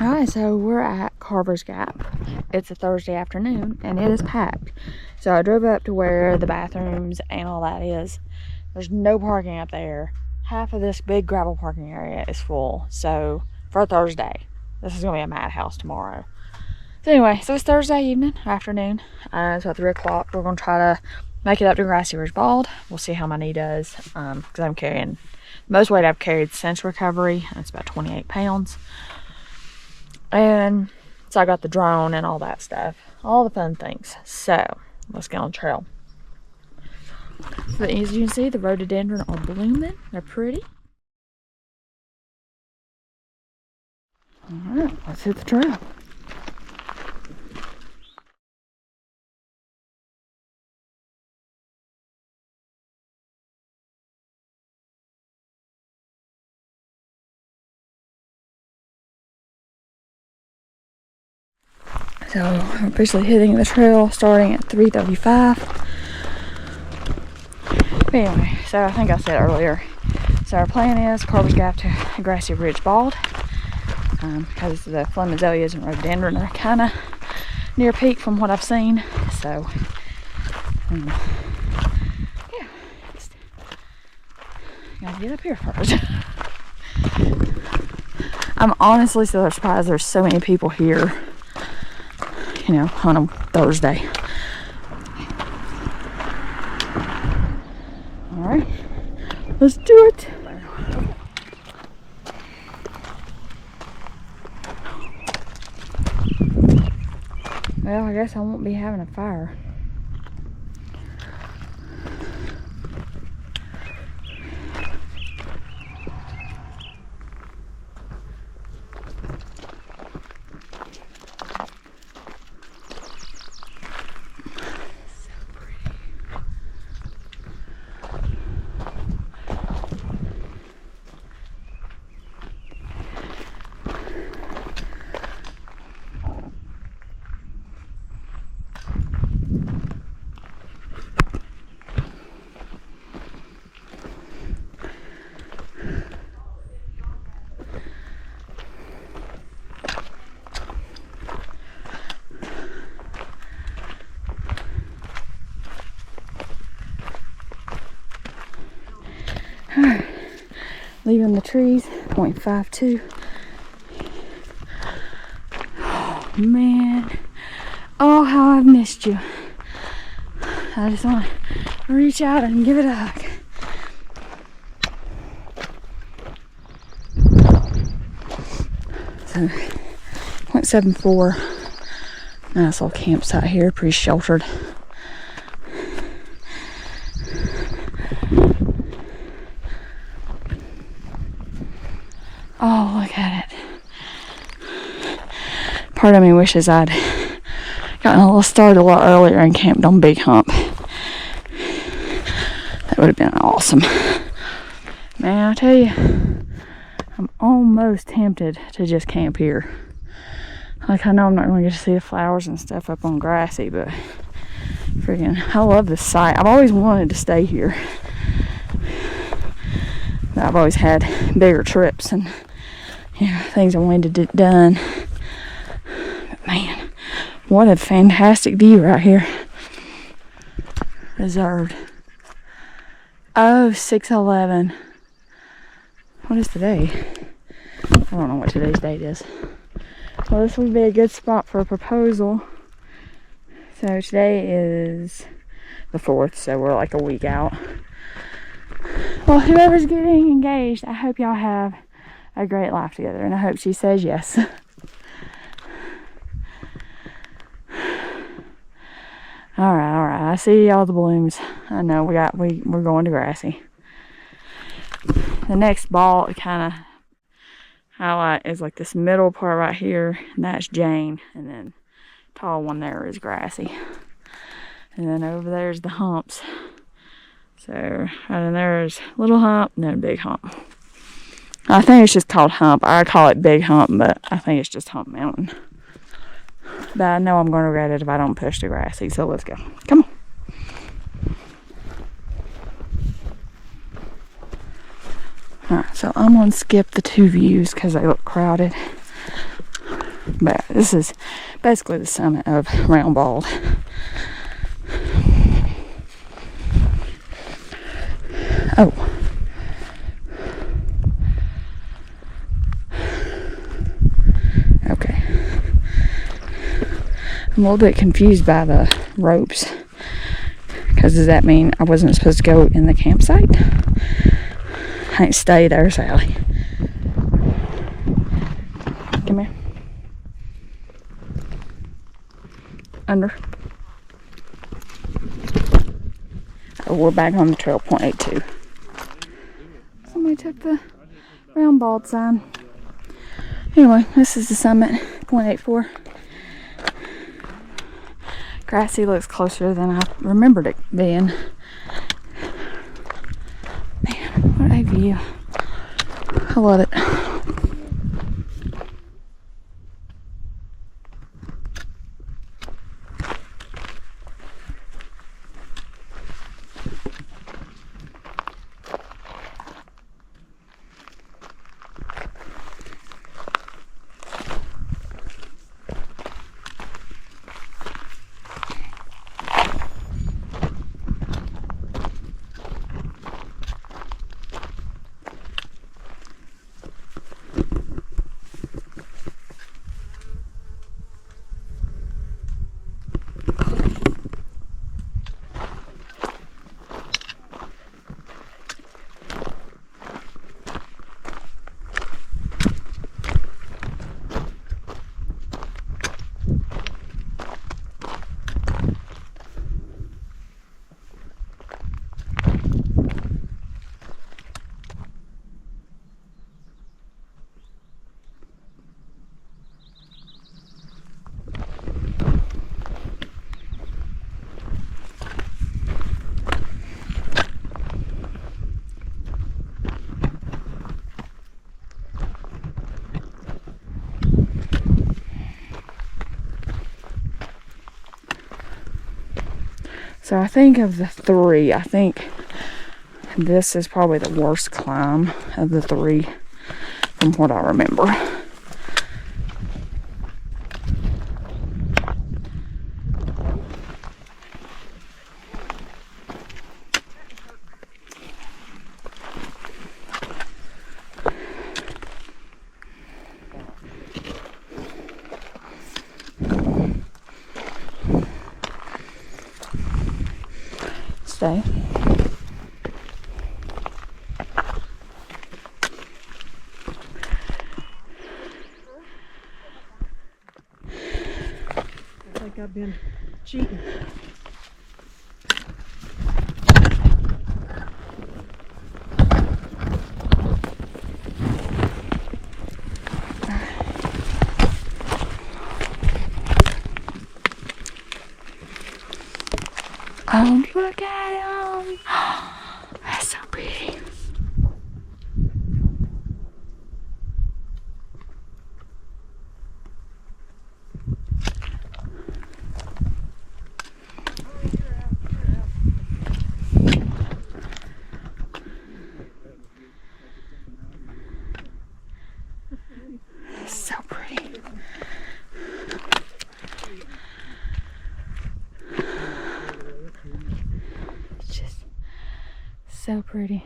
Alright, so we're at Carvers Gap. It's a Thursday afternoon and it is packed. So I drove up to where the bathrooms and all that is. There's no parking up there. Half of this big gravel parking area is full. So for a Thursday, this is gonna be a madhouse tomorrow. So anyway, so it's Thursday evening, afternoon. It's about 3 o'clock. We're gonna try to make it up to Grassy Ridge Bald. We'll see how my knee does. Because I'm carrying the most weight I've carried since recovery, and it's about 28 pounds. And so I got the drone and all that stuff, all the fun things. So let's get on the trail. But as you can see, the rhododendron are blooming. They're pretty. All right, let's hit the trail. So I'm officially hitting the trail starting at 3:35. But anyway, so I think I said earlier. So our plan is Carvers Gap to Grassy Ridge Bald. Because the Flemingzelias and rhododendron are kind of near peak from what I've seen. So, yeah, just gotta get up here first. I'm honestly so surprised there's so many people here, you know, on a Thursday. Alright, let's do it. Well, I guess I won't be having a fire. Leaving the trees, 0.52. Oh man, oh how I've missed you. I just want to reach out and give it a hug. So 0.74. Nice little campsite here, pretty sheltered. Oh, look at it. Part of me wishes I'd gotten a little started a lot earlier and camped on Big Hump. That would have been awesome. Man, I tell you, I'm almost tempted to just camp here. Like, I know I'm not going to get to see the flowers and stuff up on Grassy, but freaking, I love this site. I've always wanted to stay here. I've always had bigger trips and, you know, things I wanted to get done. But man, what a fantastic view right here. Reserved. Oh, 6/11. What is today? I don't know what today's date is. Well, this would be a good spot for a proposal. So today is the 4th, so we're like a week out. Well, whoever's getting engaged, I hope y'all have a great life together, and I hope she says yes. All right. I see all the blooms. I know we're going to Grassy. The next ball kind of highlight is like this middle part right here, and that's Jane, and then tall one there is Grassy, and then over there's the humps. So right in there is Little Hump and then Big Hump. I think it's just called Hump. I call it Big Hump, but I think it's just Hump Mountain. But I know I'm going to regret it if I don't push the Grassy, so let's go. Come on. Alright, so I'm going to skip the two views because they look crowded. But this is basically the summit of Round Bald. Oh. Okay. I'm a little bit confused by the ropes. Because does that mean I wasn't supposed to go in the campsite? I ain't stay there, Sally. Come here. Under. Oh, we're back on the trail, 0.82. Somebody took the Round Bald sign. Anyway, this is the summit, 0.84. Grassy looks closer than I remembered it being. Man, what a view. I love it. So I think of the three, I think this is probably the worst climb of the three from what I remember. Stay. It's like I've been cheating. Oh, look at him. That's so pretty. So pretty. It's just so pretty.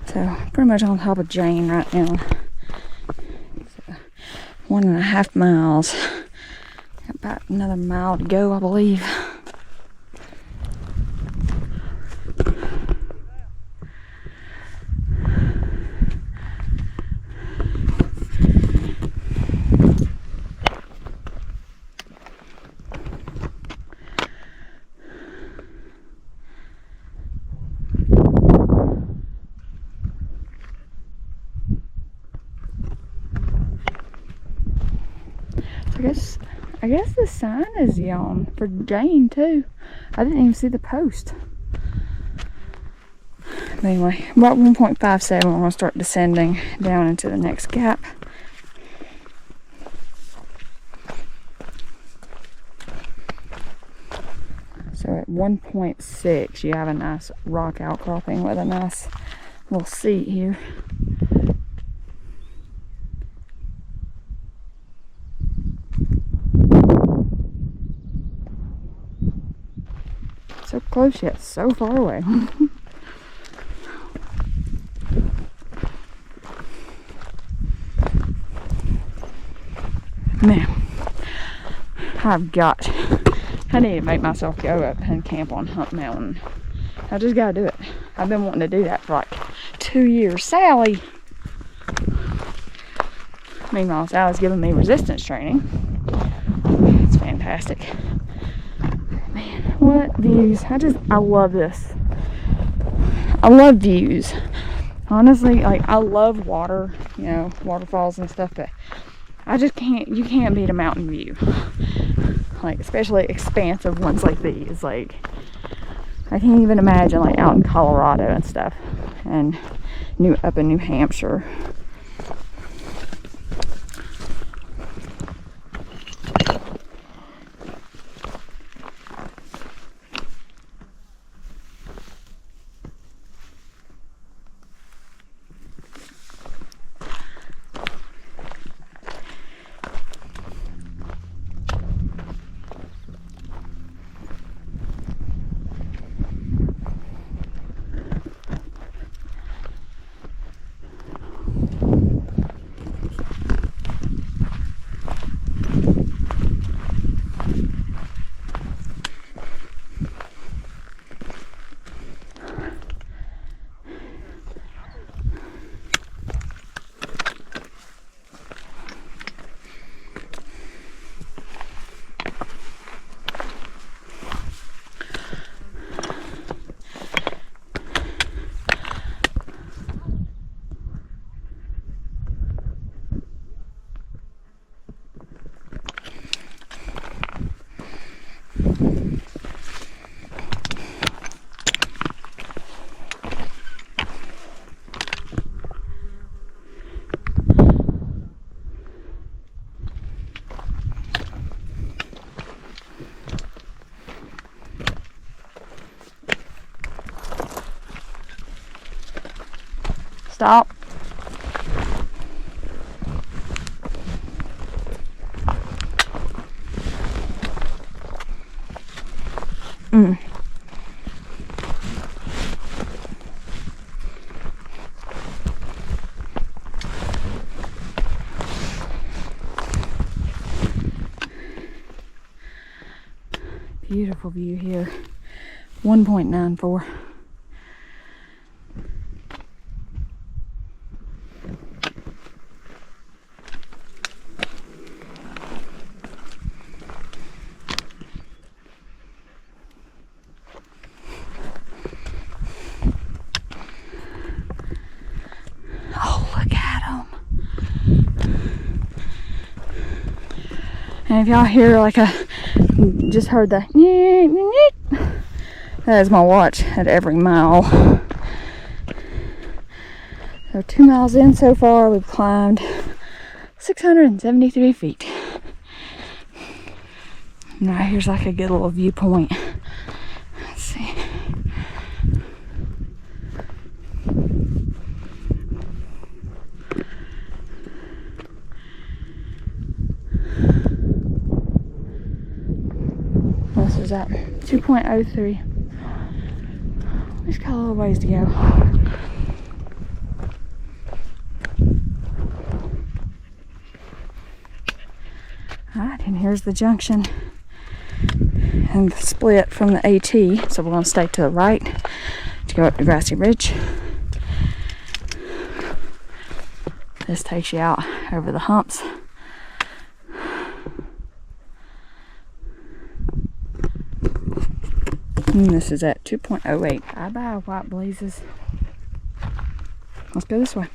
So pretty much on top of Jane right now. So 1.5 miles. About another mile to go, I believe. I guess the sign is on for Jane too. I didn't even see the post. But anyway, about 1.57, we're going to start descending down into the next gap. So at 1.6, you have a nice rock outcropping with a nice little seat here. close yet, so far away. Man, I need to make myself go up and camp on Hump Mountain. I just gotta do it. I've been wanting to do that for like 2 years. Sally! Meanwhile, Sally's giving me resistance training. It's fantastic. Man, what views. I love this. I love views. Honestly, like, I love water, you know, waterfalls and stuff, but you can't beat a mountain view. Like, especially expansive ones like these. Like, I can't even imagine, like, out in Colorado and stuff. And up in New Hampshire. Stop. Beautiful view here. 1.94. And if y'all hear like just heard the that is my watch at every mile. So 2 miles in so far, we've climbed 673 feet. Now here's like a good little viewpoint. Let's see. This is at 2.03. We've got a little ways to go. Alright, and here's the junction and the split from the AT. So we're going to stay to the right to go up to Grassy Ridge. This takes you out over the humps. And this is at 2.08. Bye-bye, white blazes. Let's go this way.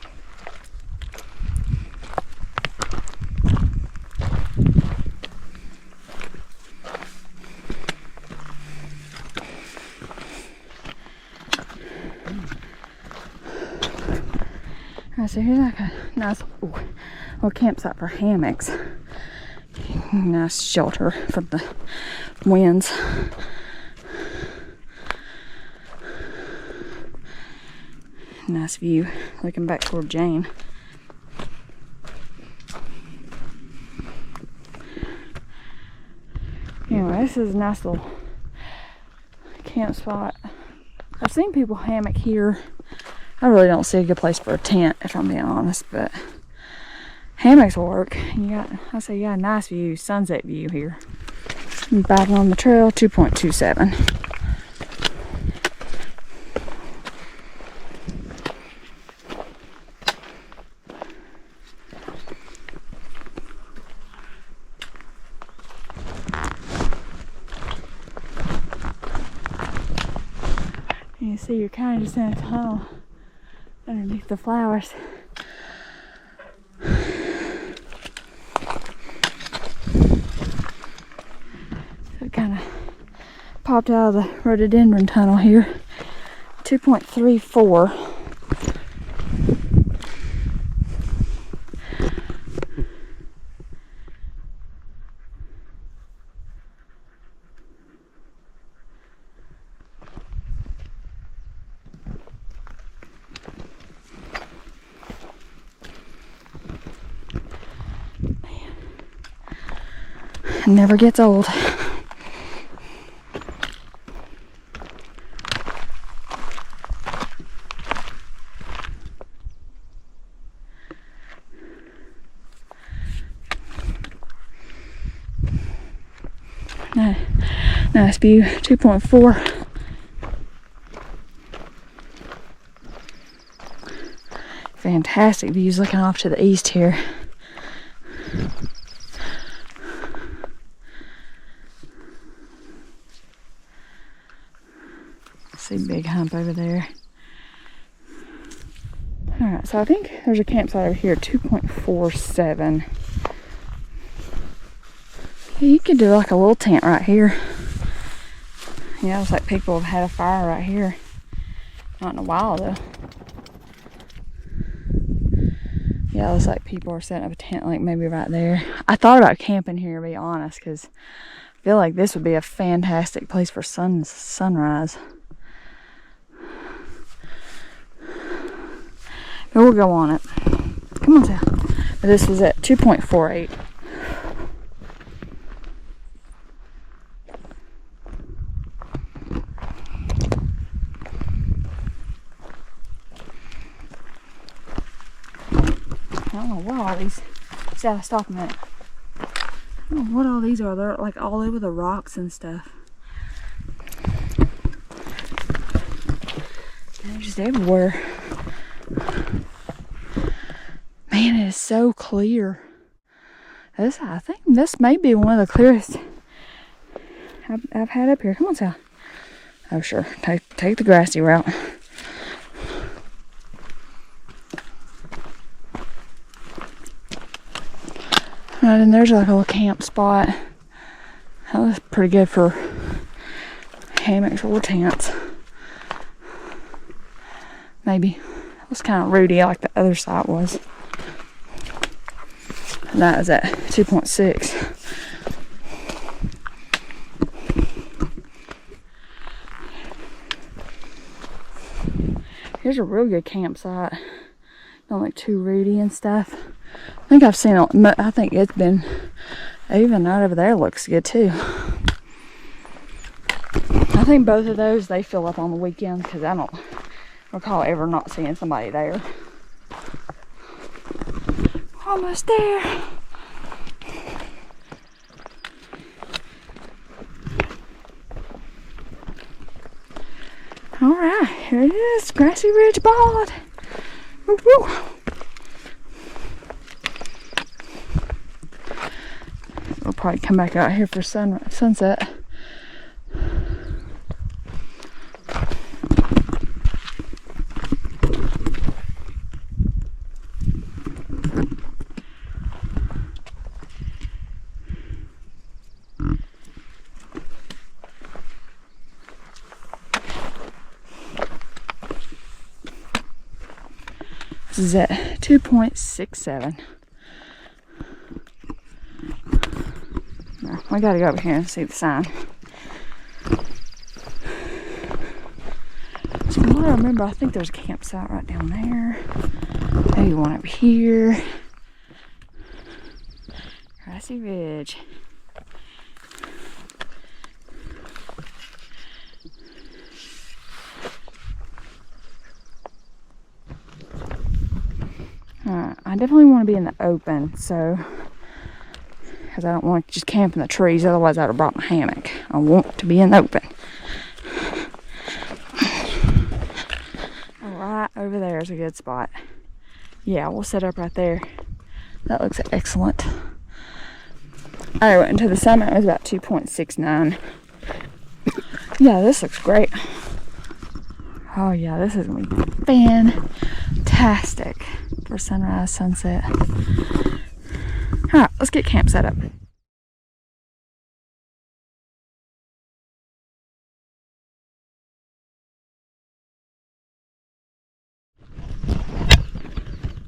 Alright, so here's like a nice little campsite for hammocks. Nice shelter from the winds. Nice view looking back toward Jane. Anyway, this is a nice little camp spot. I've seen people hammock here. I really don't see a good place for a tent, if I'm being honest, but hammocks will work. You got, I say, you got a nice view, sunset view here. I'm back on the trail, 2.27. You see, you're kind of just in a tunnel underneath the flowers. So it kind of popped out of the rhododendron tunnel here. 2.34. It never gets old. Nice view, 2.4. Fantastic views looking off to the east here. See big hump over there. Alright, so I think there's a campsite over here, 2.47. You could do like a little tent right here. Yeah, it's like people have had a fire right here. Not in a while though. Yeah, it looks like people are setting up a tent like maybe right there. I thought about camping here, to be honest, because I feel like this would be a fantastic place for sunrise. But we'll go on it. Come on, Sal. But this was at 2.48. I don't know what all these. Sal, stop a minute. I don't know what all these are. They're like all over the rocks and stuff. They're just everywhere. Man, it is so clear. I think this may be one of the clearest I've had up here. Come on, Sal. Oh, sure. Take the grassy route. Right, and there's like a little camp spot. That was pretty good for hammocks or tents. Maybe. It was kind of rooty like the other side was. And that was at 2.6. Here's a real good campsite. Not like too rooty and stuff. I think I've seen it. I think it's been even right over there looks good too. I think both of those they fill up on the weekends because I don't recall ever not seeing somebody there. Almost there. All right, here it is, Grassy Ridge Bald. Woo woo. We'll probably come back out here for sunset. This is at 2.67. I gotta go over here and see the sign. So from what I remember, I think there's a campsite right down there. Maybe one over here. Grassy Ridge. definitely want to be in the open, so because I don't want to just camp in the trees, otherwise I'd have brought my hammock. I want to be in the open. Right over there is a good spot. Yeah, we'll set up right there. That looks excellent. I went to the summit. It was about 2.69. Yeah, this looks great. Oh yeah, this is gonna be fantastic for sunrise, sunset. All right, let's get camp set up.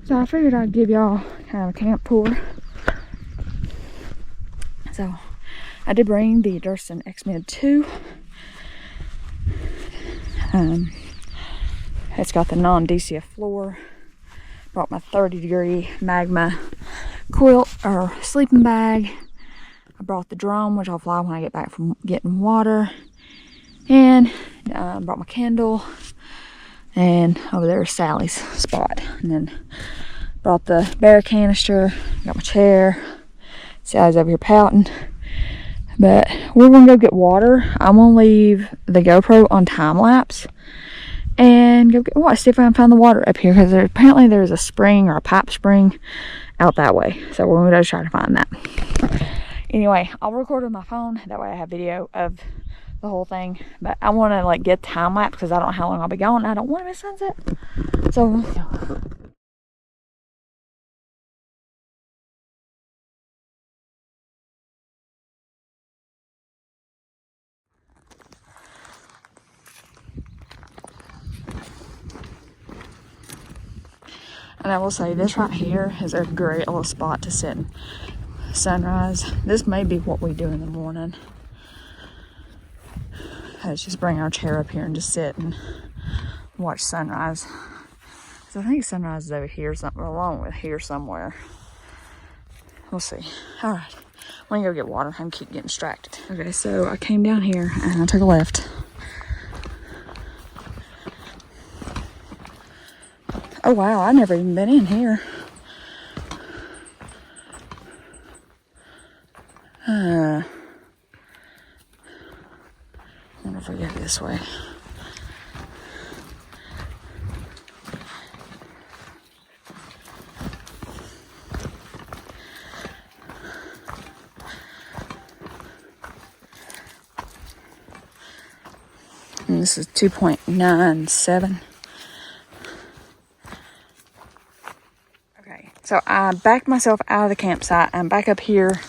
So I figured I'd give y'all kind of a camp tour. So I did bring the Durston X-Mid 2. It's got the non-DCF floor. Brought my 30-degree magma quilt or sleeping bag. I brought the drone, which I'll fly when I get back from getting water. And brought my candle. And over there is Sally's spot. And then brought the bear canister. Got my chair. Sally's over here pouting. But we're going to go get water. I'm going to leave the GoPro on time lapse. And go get water. See if I can find the water up here. Because apparently there's a spring or a pipe spring out that way. So we're going to go try to find that. Anyway, I'll record with my phone. That way I have video of the whole thing. But I want to like get time lapse because I don't know how long I'll be gone. I don't want to miss sunset. So and I will say this right here is a great little spot to sit in sunrise. This may be what we do in the morning. Let's just bring our chair up here and just sit and watch sunrise. So I think sunrise is over here, something along with here somewhere. We'll see. All right, I'm gonna go get water. I keep getting distracted. Okay, so I came down here and I took a left. Oh wow, I've never even been in here. I wonder if we go this way. And this is 2.97. Okay, so I backed myself out of the campsite. I'm back up here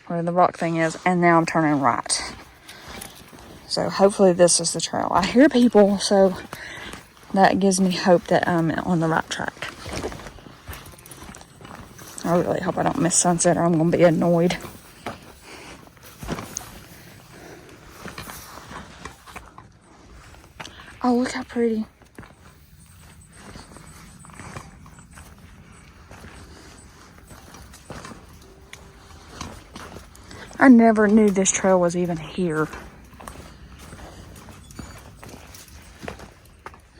where the rock thing is, and now I'm turning right. So hopefully this is the trail. I hear people, so that gives me hope that I'm on the right track. I really hope I don't miss sunset or I'm going to be annoyed. Oh, look how pretty. I never knew this trail was even here.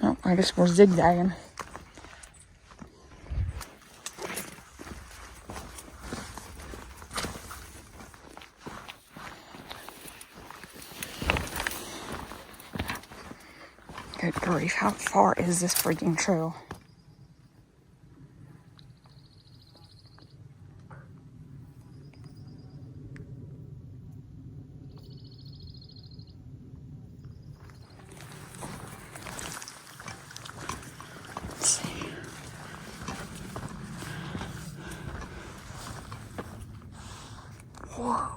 Oh, I guess we're zigzagging. Good grief, how far is this freaking trail? Let's see. Whoa.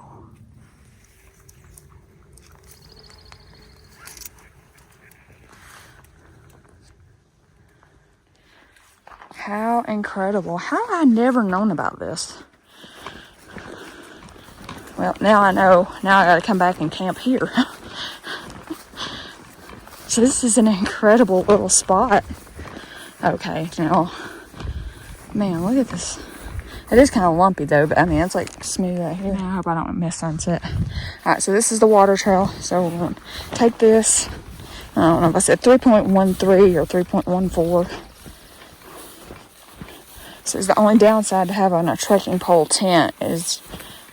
How incredible. How have I never known about this? Well, now I know. Now I gotta come back and camp here. So this is an incredible little spot. Okay, now, man, look at this. It is kind of lumpy though, but I mean, it's like smooth right here. I hope I don't miss sunset. All right, so this is the water trail. So we're gonna take this. I don't know if I said 3.13 or 3.14. This is the only downside to having a trekking pole tent is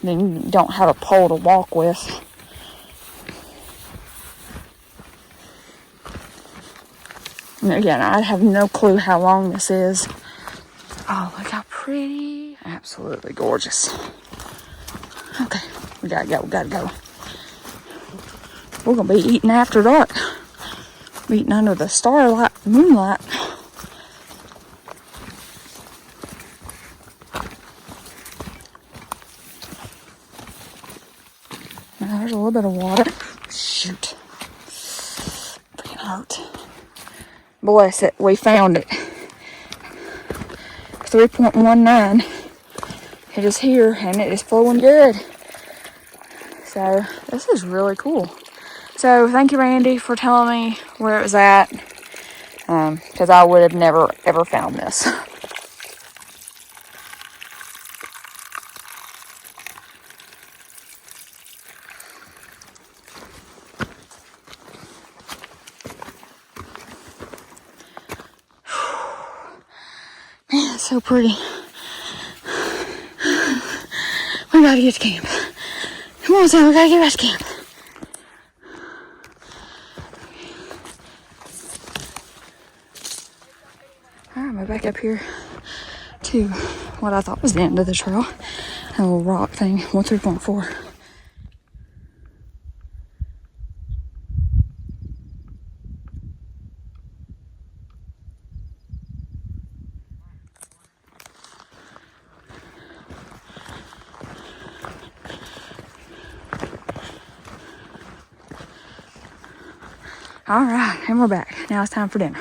then you don't have a pole to walk with. And again, I have no clue how long this is. Oh, look how pretty. Absolutely gorgeous. Okay, we gotta go. We're gonna be eating after dark. Eating under the starlight, moonlight. Now, there's a little bit of water. Shoot. Freaking hurt. Bless it, we found it. 3.19. It is here and it is flowing good. So this is really cool. So thank you, Randy, for telling me where it was at. Because I would have never ever found this. Man, it's so pretty. We gotta get to camp. Come on, Sam, we gotta get back to camp. Alright, we're back up here to what I thought was the end of the trail. A little rock thing, 13.4. Alright, and we're back. Now it's time for dinner.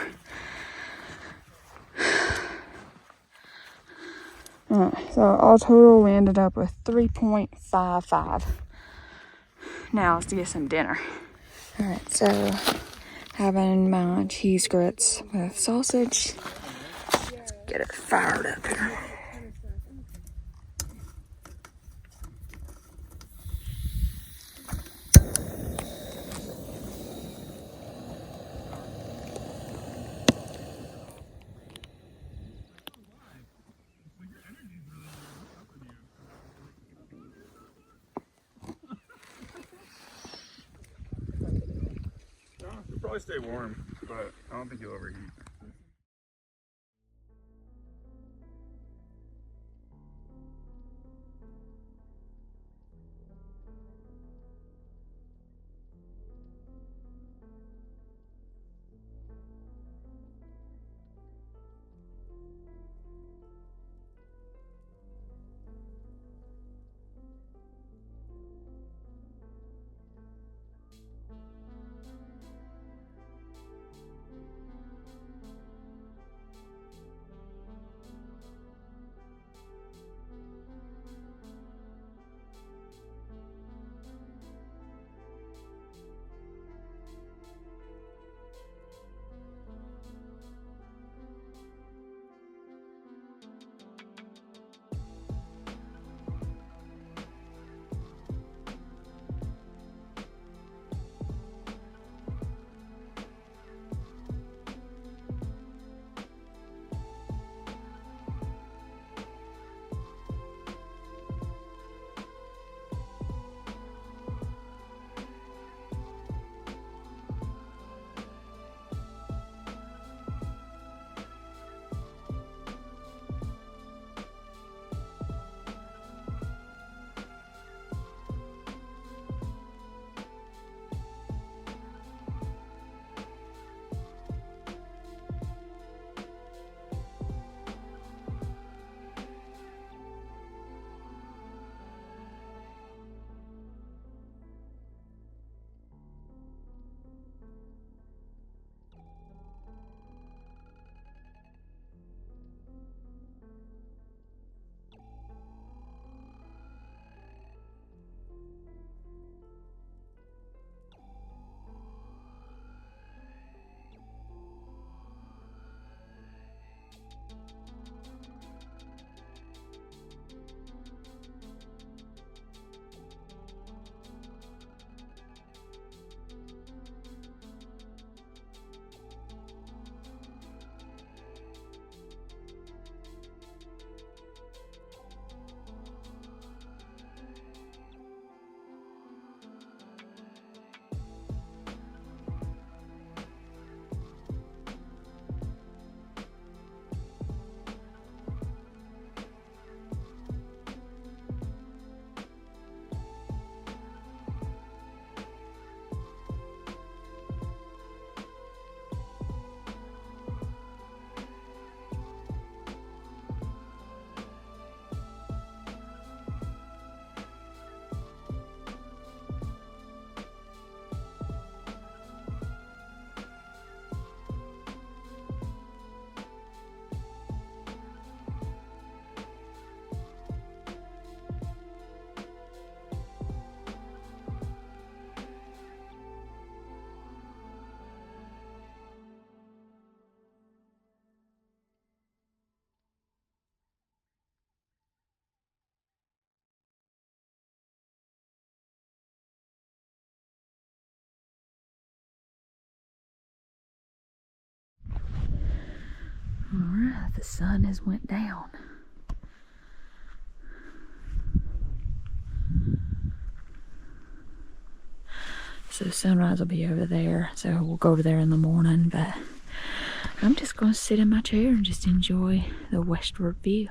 Alright, so all total we ended up with 3.55. Now let's get some dinner. Alright, so having my cheese grits with sausage. Let's get it fired up here. You'll probably stay warm, but I don't think you'll overheat. Alright, the sun has went down. So sunrise will be over there, so we'll go over there in the morning, but I'm just gonna sit in my chair and just enjoy the westward view.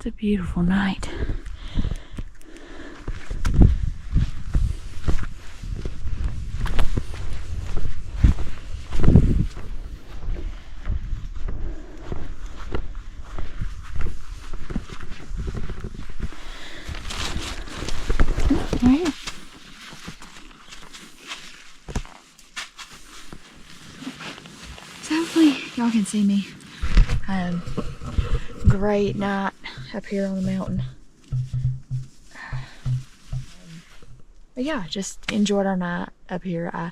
It's a beautiful night. Right here. So hopefully y'all can see me. Great night up here on the mountain. But yeah, just enjoyed our night up here. I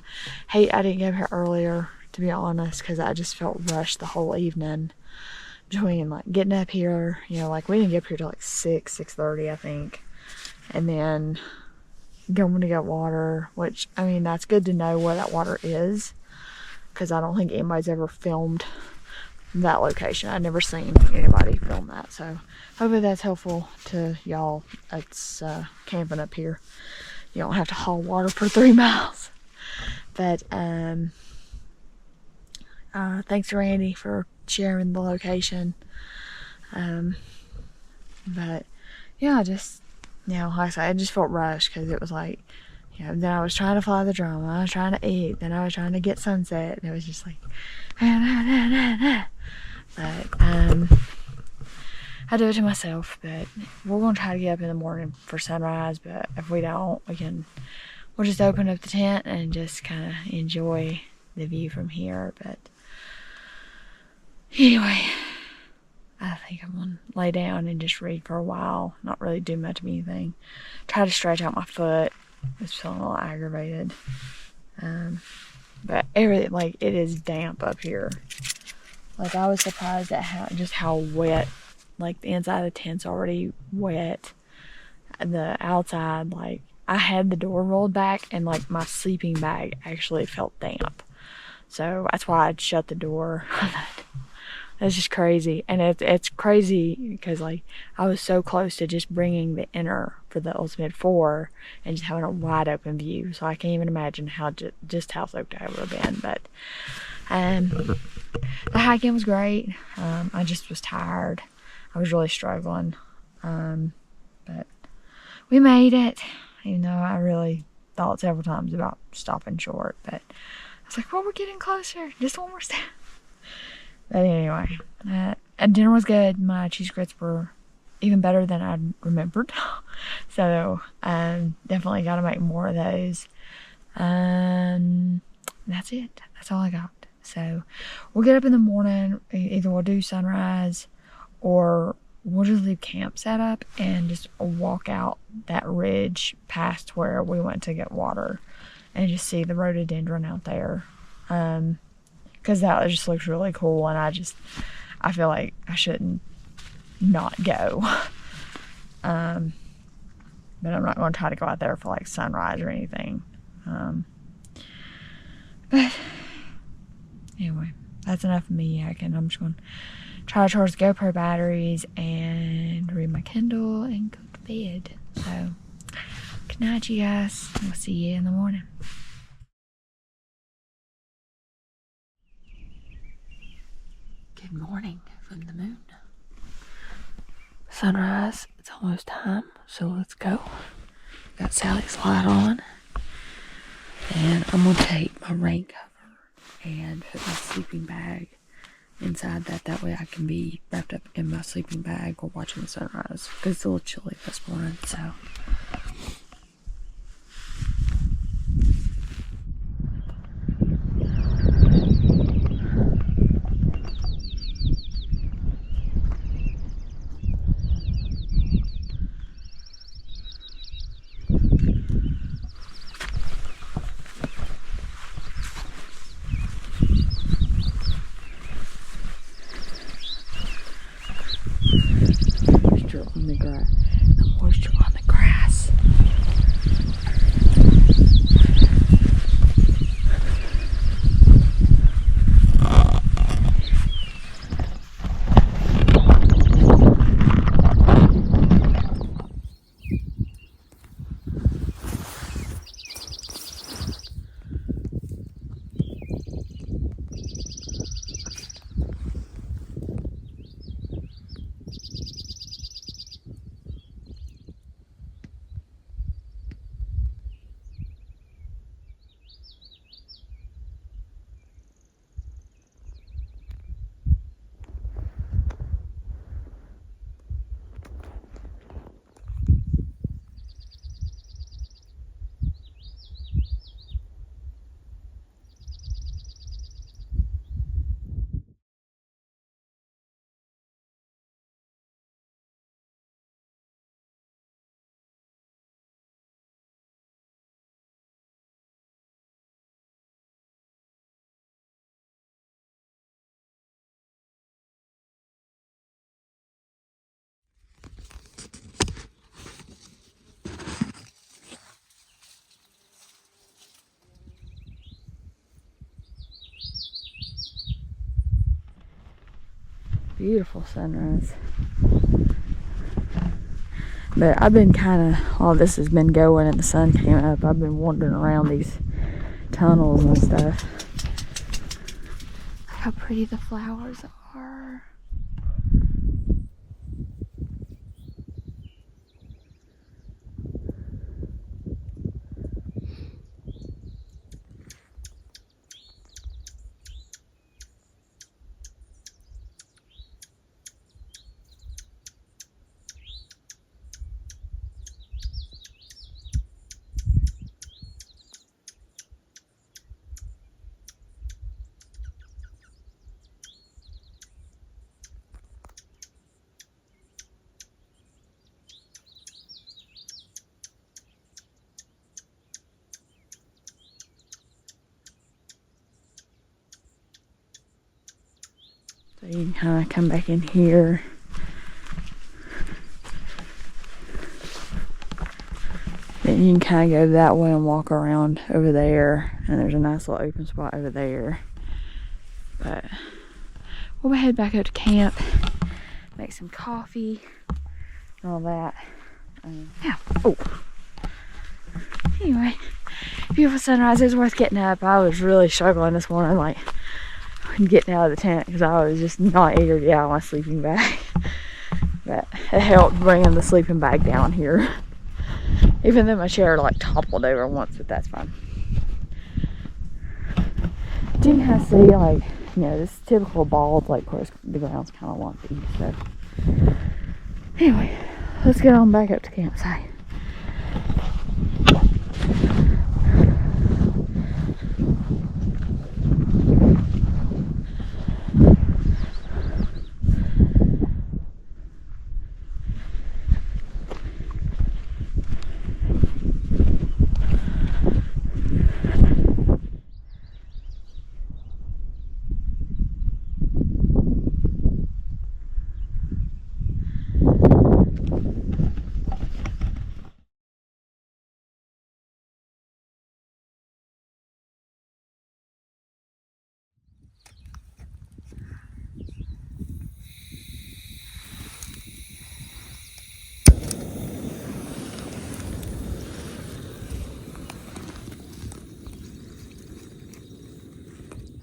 hate I didn't get up here earlier, to be honest, because I just felt rushed the whole evening between like getting up here, you know, like we didn't get up here till like 6:30 I think, and then going to get water, which I mean that's good to know where that water is, because I don't think anybody's ever filmed that location. I've never seen anybody film that, so hopefully that's helpful to y'all that's camping up here. You don't have to haul water for 3 miles. But thanks to Randy for sharing the location. But yeah, just, you know, like I said, I just felt rushed because it was like, you know, then I was trying to fly the drone, I was trying to eat, then I was trying to get sunset, and it was just like but I do it to myself. But we're gonna try to get up in the morning for sunrise, but if we don't, we'll just open up the tent and just kind of enjoy the view from here. But anyway, I think I'm gonna lay down and just read for a while, not really do much of anything. Try to stretch out my foot. It's feeling a little aggravated. But everything, like, it is damp up here. Like, I was surprised at how wet, like, the inside of the tent's already wet. The outside, like, I had the door rolled back and, like, my sleeping bag actually felt damp. So that's why I'd shut the door. That's just crazy. And it's crazy because, like, I was so close to just bringing the inner for the Ultimate 4 and just having a wide open view. So I can't even imagine how soaked I would have been. But the hiking was great. I just was tired. I was really struggling. But we made it, even though I really thought several times about stopping short. But I was like, well, we're getting closer. Just one more step. But anyway, dinner was good. My cheese grits were even better than I remembered. So definitely got to make more of those. That's it. That's all I got. So we'll get up in the morning. Either we'll do sunrise or we'll just leave camp set up and just walk out that ridge past where we went to get water and just see the rhododendron out there. Because that just looks really cool, and I feel like I shouldn't not go. But I'm not going to try to go out there for like sunrise or anything. But anyway, that's enough of me yakking. I'm just going to try to charge the GoPro batteries and read my Kindle and go to bed. So, good night, you guys. We'll see you in the morning. Good morning from the moon. sunrise. It's almost time, so let's go. Got Sally's light on. And I'm going to take my rain cover and put my sleeping bag inside that. That way I can be wrapped up in my sleeping bag while watching the sunrise. Because it's a little chilly this morning, so. Moisture on the grass. The moisture on the grass. Beautiful sunrise. But I've been kind of, while this has been going and the sun came up, I've been wandering around these tunnels and stuff. Look how pretty the flowers are. So you can kind of come back in here. Then you can kind of go that way and walk around over there. And there's a nice little open spot over there. But we'll head back up to camp, make some coffee, and all that. Yeah. Oh. Anyway, beautiful sunrise. It was worth getting up. I was really struggling this morning, like getting out of the tent, because I was just not eager to get out of my sleeping bag. But it helped bringing the sleeping bag down here. Even though my chair like toppled over once, but that's fine. You can kind of see, like, you know, this typical bald, like, of course the ground's kind of lumpy. So anyway, let's get on back up to campsite.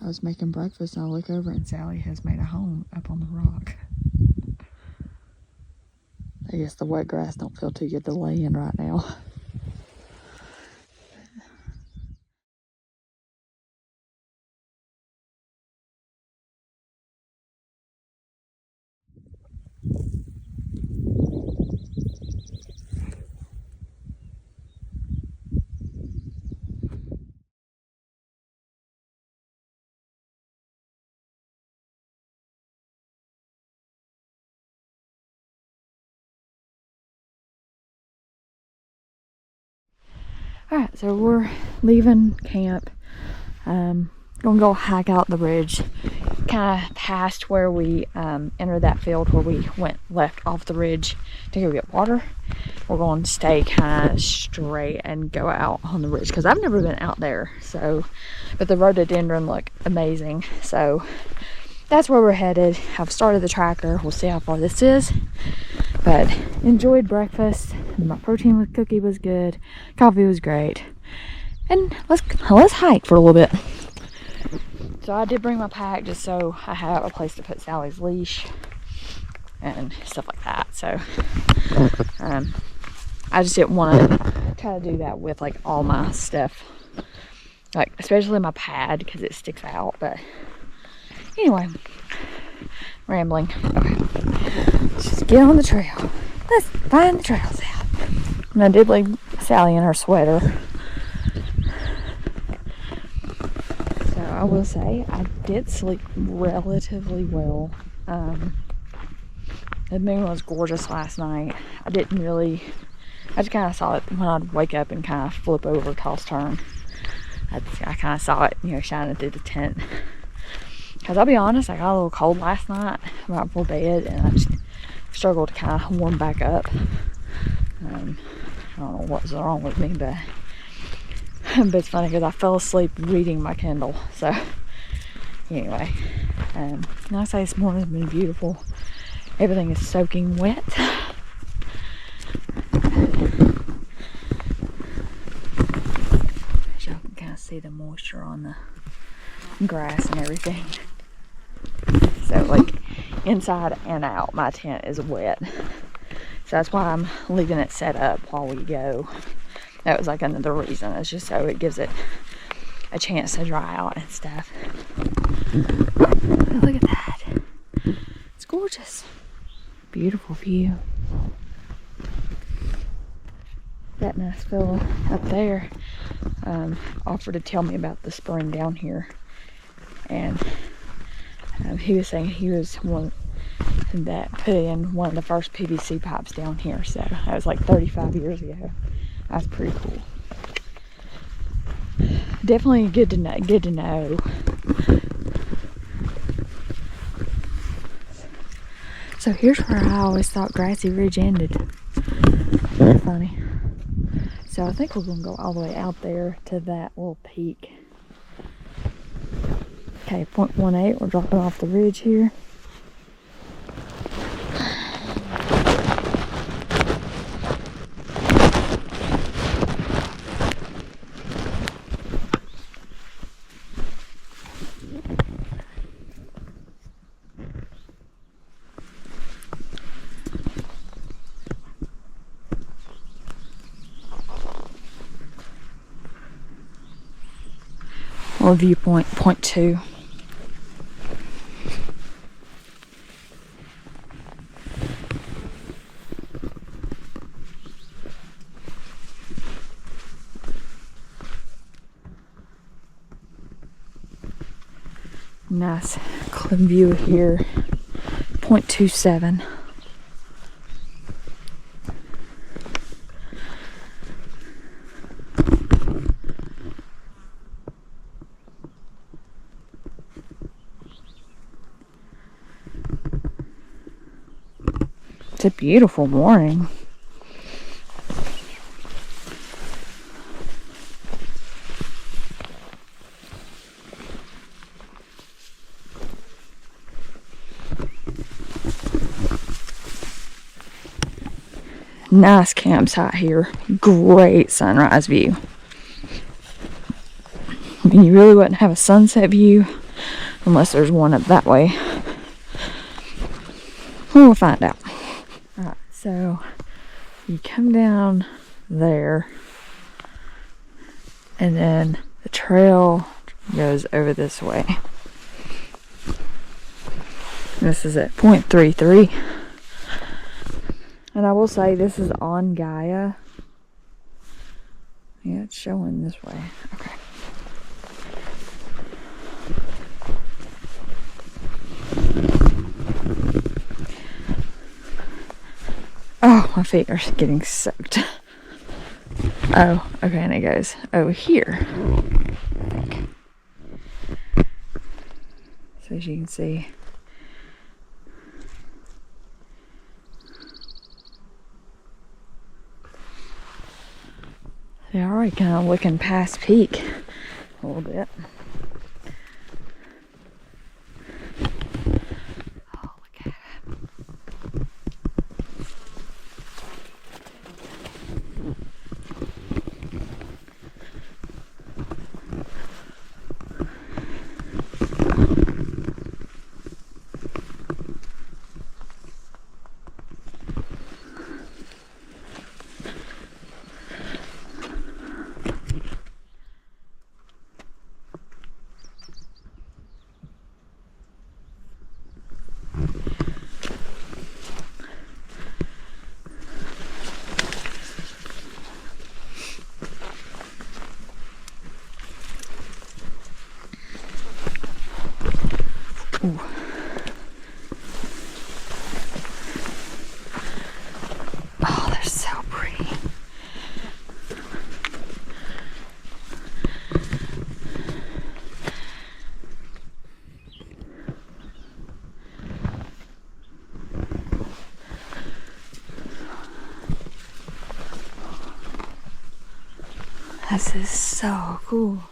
I was making breakfast and I look over and Sally has made a home up on the rock. I guess the wet grass don't feel too good to lay in right now. Alright, so we're leaving camp. Gonna go hike out the ridge, kind of past where we entered that field where we went left off the ridge to go get water. We're going to stay kind of straight and go out on the ridge because I've never been out there. So, but the rhododendron look amazing. So that's where we're headed. I've started the tracker. We'll see how far this is. But enjoyed breakfast. My protein cookie was good. Coffee was great. And let's hike for a little bit. So I did bring my pack just so I have a place to put Sally's leash and stuff like that. So I just didn't want to try to do that with like all my stuff, like especially my pad because it sticks out. But anyway, rambling. Okay, let's just get on the trail. Let's find the trails out. And I did leave Sally in her sweater. So I will say I did sleep relatively well. The moon was gorgeous last night. I just kind of saw it when I'd wake up and kind of flip over, toss, turn. I kind of saw it, you know, shining through the tent. Because I'll be honest, I got a little cold last night right before bed, and I just struggled to kind of warm back up. I don't know what's wrong with me, but it's funny because I fell asleep reading my Kindle. So anyway, now I say this morning's been beautiful. Everything is soaking wet. Y'all can kind of see the moisture on the grass and everything. So like inside and out, my tent is wet. So that's why I'm leaving it set up while we go. That was like another reason. It's just so it gives it a chance to dry out and stuff. Look at that. It's gorgeous. Beautiful view. That nice fellow up there offered to tell me about the spring down here. And he was saying he was one that put in one of the first PVC pipes down here. So that was like 35 years ago. That's pretty cool. Definitely good to know. Good to know. So here's where I always thought Grassy Ridge ended. Funny. So I think we're gonna go all the way out there to that little peak. Okay, 0.18. We're dropping off the ridge here. Or viewpoint 0.2. Nice clear view here. 0.27. It's a beautiful morning. Nice campsite here. Great sunrise view. I mean, you really wouldn't have a sunset view unless there's one up that way. We'll find out. Alright, So you come down there, and then the trail goes over this way. This is at 0.33. And I will say this is on Gaia. Yeah, it's showing this way. Okay. Oh, my feet are getting soaked. Oh, okay, and it goes over here. So as you can see, they're already kind of looking past peak a little bit. Oh, look at it. Ooh. Oh, they're so pretty. This is so cool.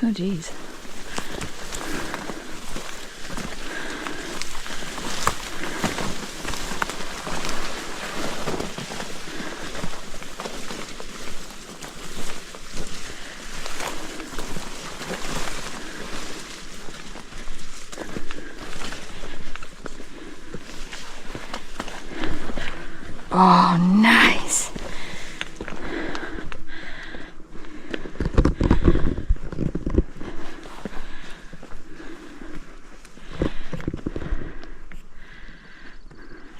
Oh, geez. Oh, nice.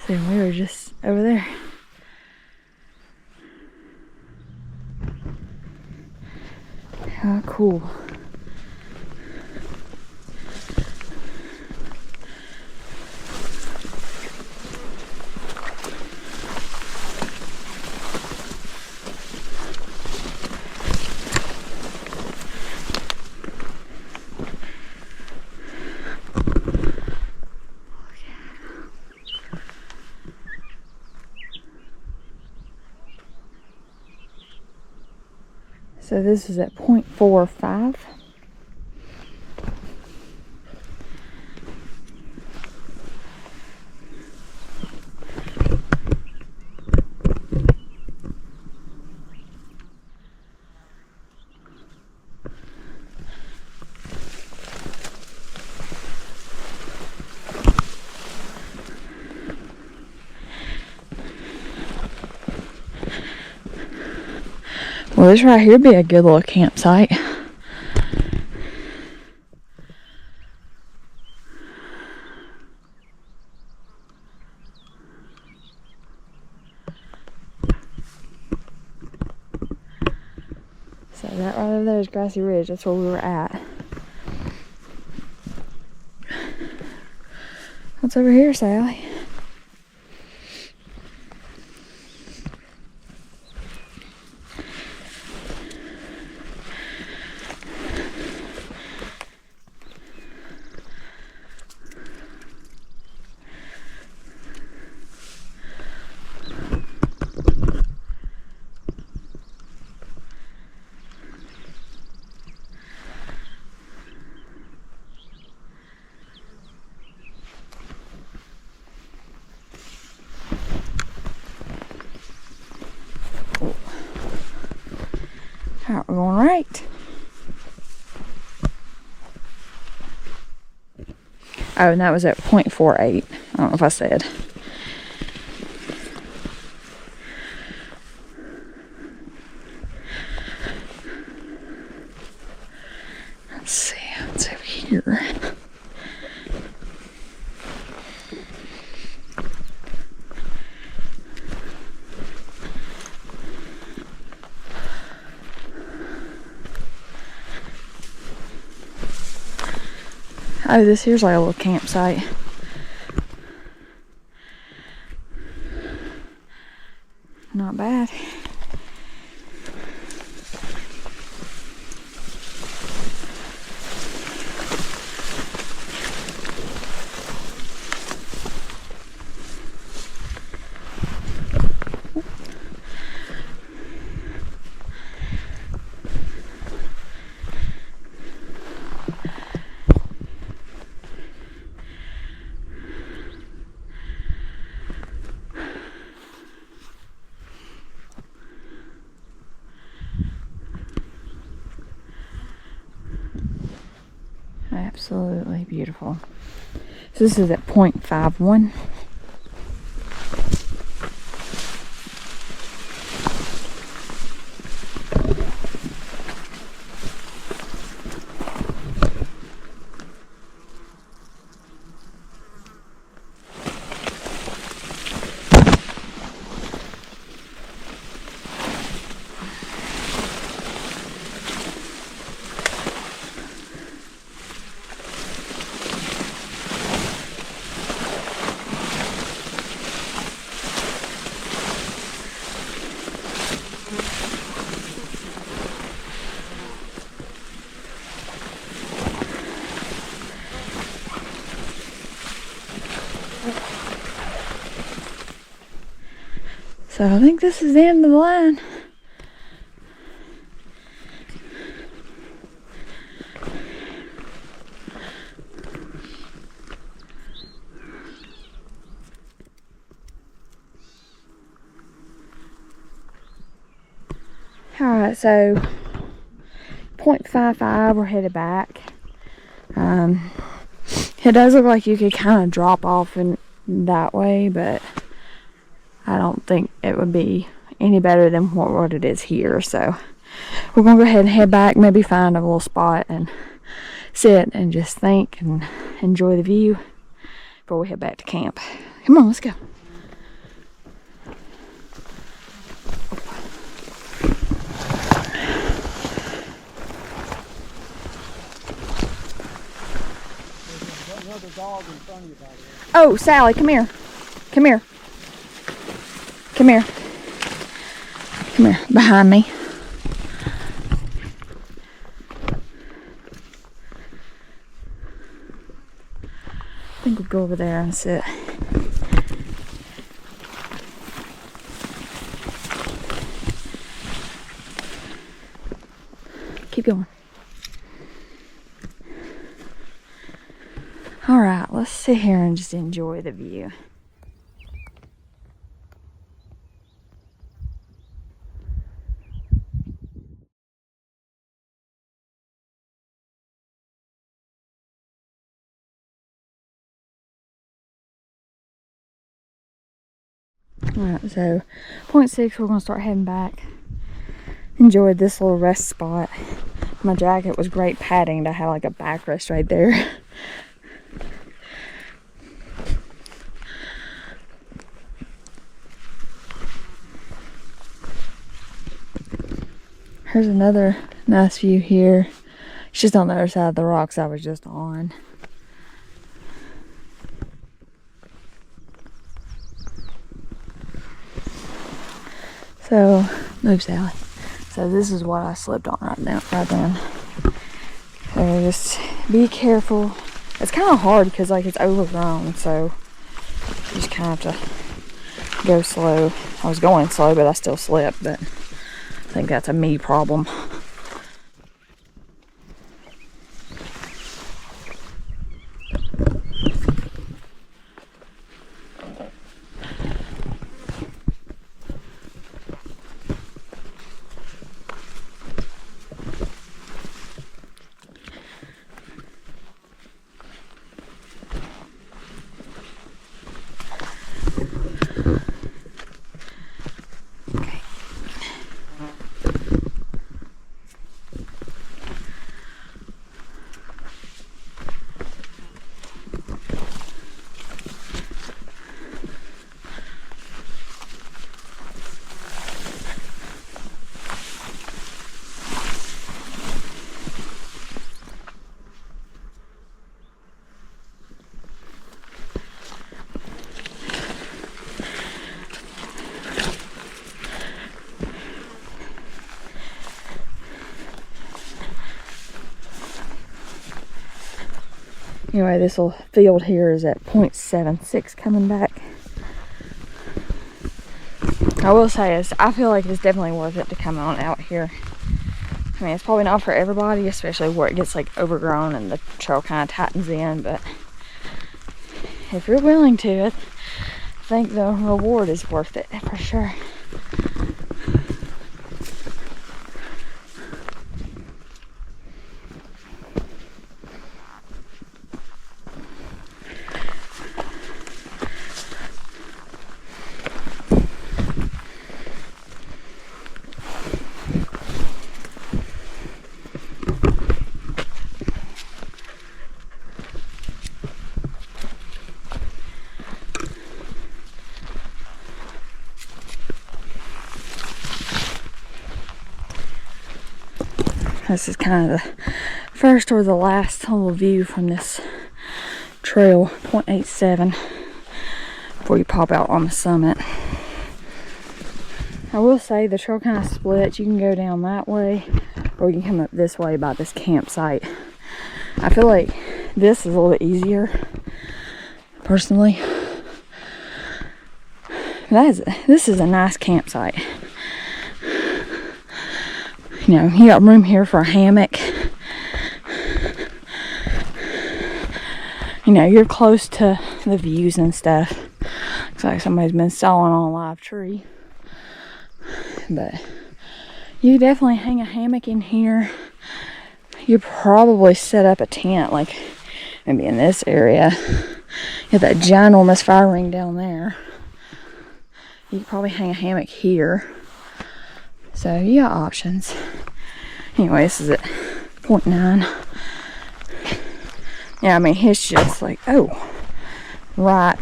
So we were just over there. How cool. So this is at 0.45. Well, this right here would be a good little campsite. So that right over there is Grassy Ridge. That's where we were at. What's over here, Sally? Alright, we're going right. Oh, and that was at 0.48. I don't know if I said. Let's see, what's over here? Oh, this here's like a little campsite. Not bad. Absolutely beautiful. So this is at 0.51. So I think this is the end of the line. Alright, so 0.55, we're headed back. It does look like you could kind of drop off in that way, but I don't think it would be any better than what it is here. So we're gonna go ahead and head back, maybe find a little spot and sit and just think and enjoy the view before we head back to camp. Come on, let's go. Another dog in front of you, by the way. Oh, Sally, come here. Come here. Come here. Come here, behind me. I think we'll go over there and sit. Keep going. All right, let's sit here and just enjoy the view. Alright, so 0.6, we're going to start heading back. Enjoyed this little rest spot. My jacket was great padding to have like a backrest right there. Here's another nice view here. It's just on the other side of the rocks I was just on. So, move Sally. So this is what I slipped on right now, right then. So just be careful. It's kind of hard because like it's overgrown, so you just kind of have to go slow. I was going slow, but I still slipped, but I think that's a me problem. Anyway, this little field here is at 0.76 coming back. I will say is I feel like it's definitely worth it to come on out here. I mean, it's probably not for everybody, especially where it gets like overgrown and the trail kind of tightens in, but if you're willing to, I think the reward is worth it for sure. This is kind of the first or the last little view from this trail, 0.87, before you pop out on the summit. I will say the trail kind of splits. You can go down that way, or you can come up this way by this campsite. I feel like this is a little bit easier, personally. This is a nice campsite. You know, you got room here for a hammock. You know, you're close to the views and stuff. Looks like somebody's been sawing on a live tree. But you definitely hang a hammock in here. You probably set up a tent, like maybe in this area. You have that ginormous fire ring down there. You could probably hang a hammock here. So you got options. Anyway, this is at 0.9. Yeah, I mean, it's just like, oh, right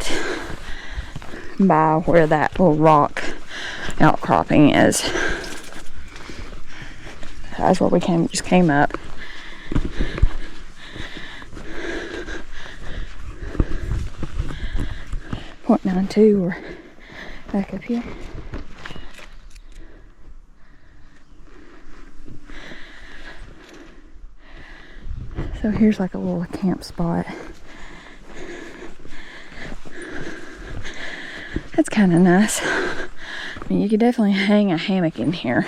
by where that little rock outcropping is. That's where we just came up. .92, we're back up here. So here's like a little camp spot. That's kind of nice. I mean, you could definitely hang a hammock in here.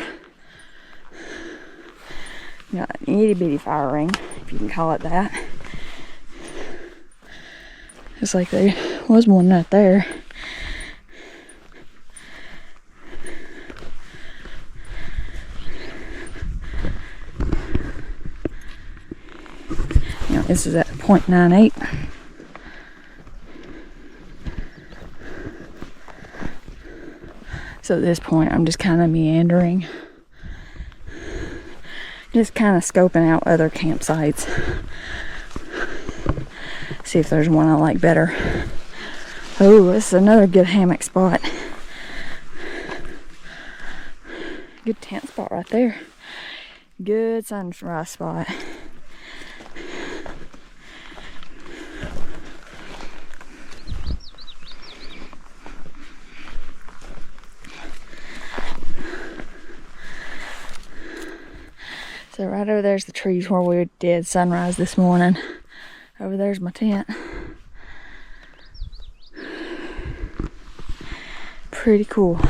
You got an itty bitty fire ring, if you can call it that. Just like there was one right there. This is at 0.98. So at this point, I'm just kind of meandering. Just kind of scoping out other campsites. See if there's one I like better. Oh, this is another good hammock spot. Good tent spot right there. Good sunrise spot. So right over there's the trees where we did sunrise this morning. Over there's my tent. Pretty cool.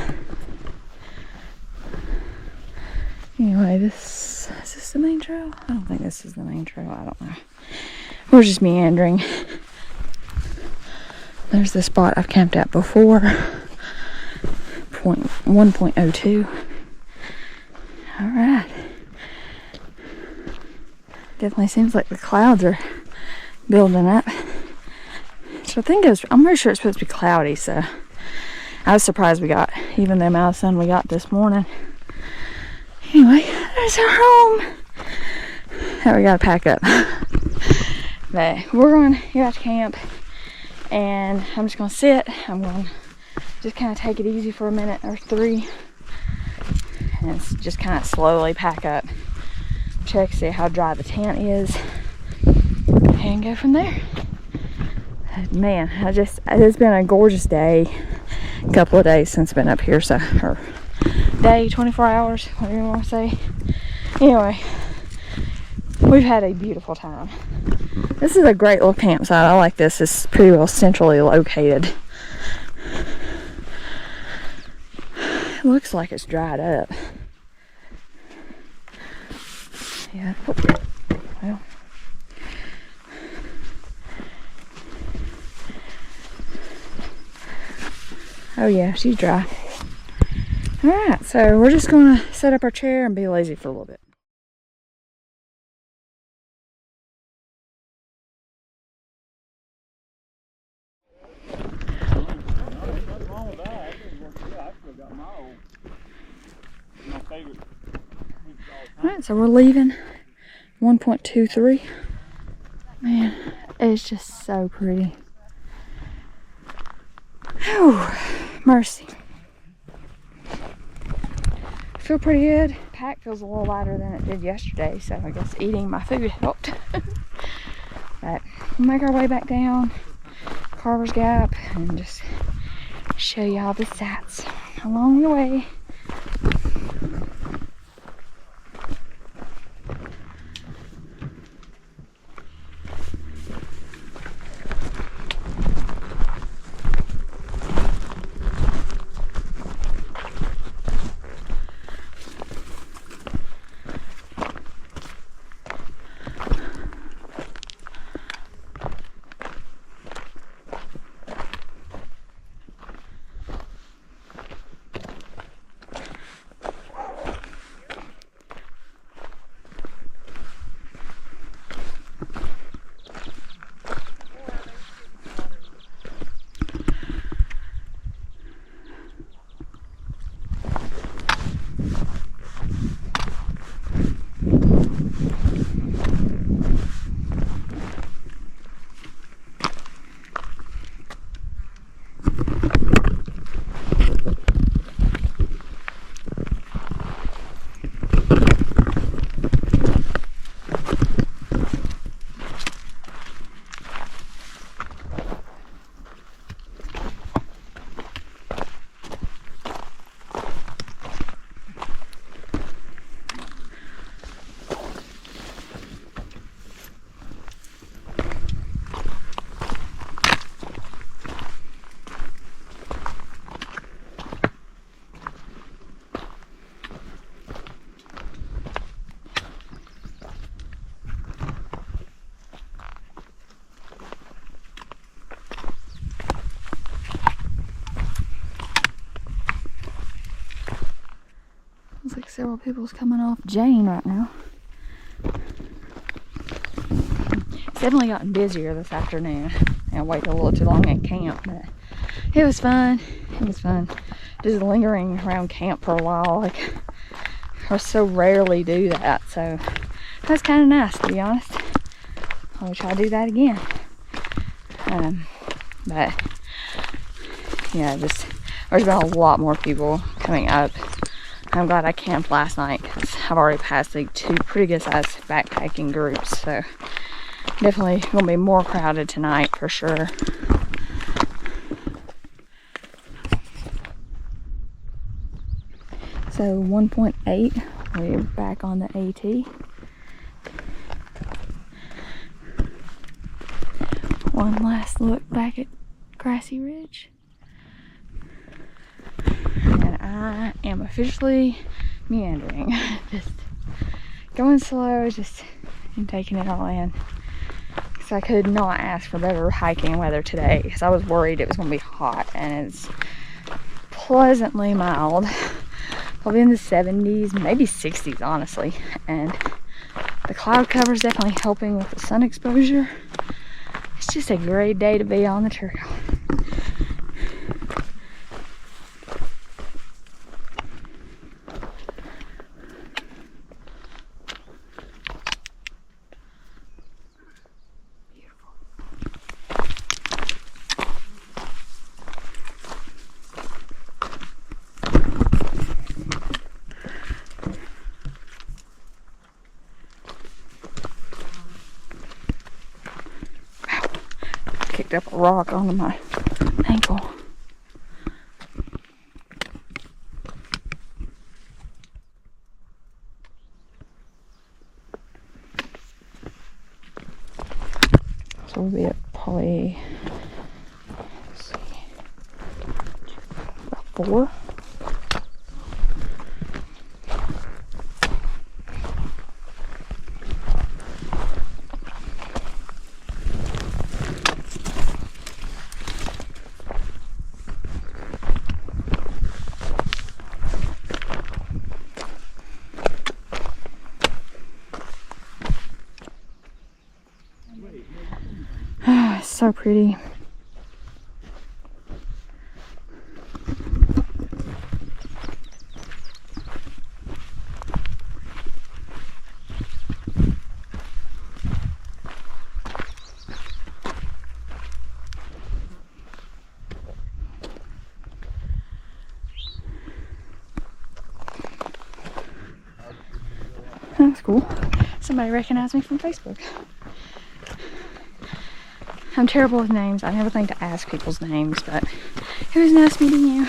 Anyway, is this the main trail? I don't think this is the main trail. I don't know. We're just meandering. There's the spot I've camped at before. 1.02. Alright. Definitely seems like the clouds are building up. So I'm pretty sure it's supposed to be cloudy, so I was surprised we got even the amount of sun we got this morning. Anyway, there's our home. Now we gotta pack up. But we're going to get out to camp and I'm just gonna sit. I'm going to just kind of take it easy for a minute or 3 and just kind of slowly pack up. Check, see how dry the tent is and go from there. Man, it's been a gorgeous day. A couple of days since I've been up here, so, or day, 24 hours, whatever you want to say. Anyway, we've had a beautiful time. This is a great little campsite. I like this. It's pretty well centrally located. It looks like it's dried up. Yeah, well. Oh yeah, she's dry. Alright, so we're just gonna set up our chair and be lazy for a little bit. Nothing wrong with that. I still got my favorite. Alright, so we're leaving. 1.23. Man, it's just so pretty. Whew, mercy. I feel pretty good. Pack feels a little lighter than it did yesterday, so I guess eating my food helped. But we'll make our way back down Carvers Gap and just show you all the sights along the way. Looks like several people's coming off Jane right now. It's definitely gotten busier this afternoon. I waited a little too long at camp, but it was fun. It was fun. Just lingering around camp for a while. Like, I so rarely do that, so that's kind of nice, to be honest. I wish I'd do that again. But yeah, just there's been a lot more people coming up. I'm glad I camped last night because I've already passed like 2 pretty good sized backpacking groups, so definitely gonna be more crowded tonight for sure. So 1.8, we're back on the AT. One last look back at Grassy Ridge. And I am officially meandering. Just going slow, just and taking it all in. So I could not ask for better hiking weather today because I was worried it was going to be hot, and it's pleasantly mild. Probably in the 70s, maybe 60s, honestly. And the cloud cover is definitely helping with the sun exposure. It's just a great day to be on the trail. Kicked up a rock onto my ankle. So we'll be at probably, let's see, about 4. It's so pretty. That's cool. Somebody recognized me from Facebook. I'm terrible with names. I never think to ask people's names, but it was nice meeting you.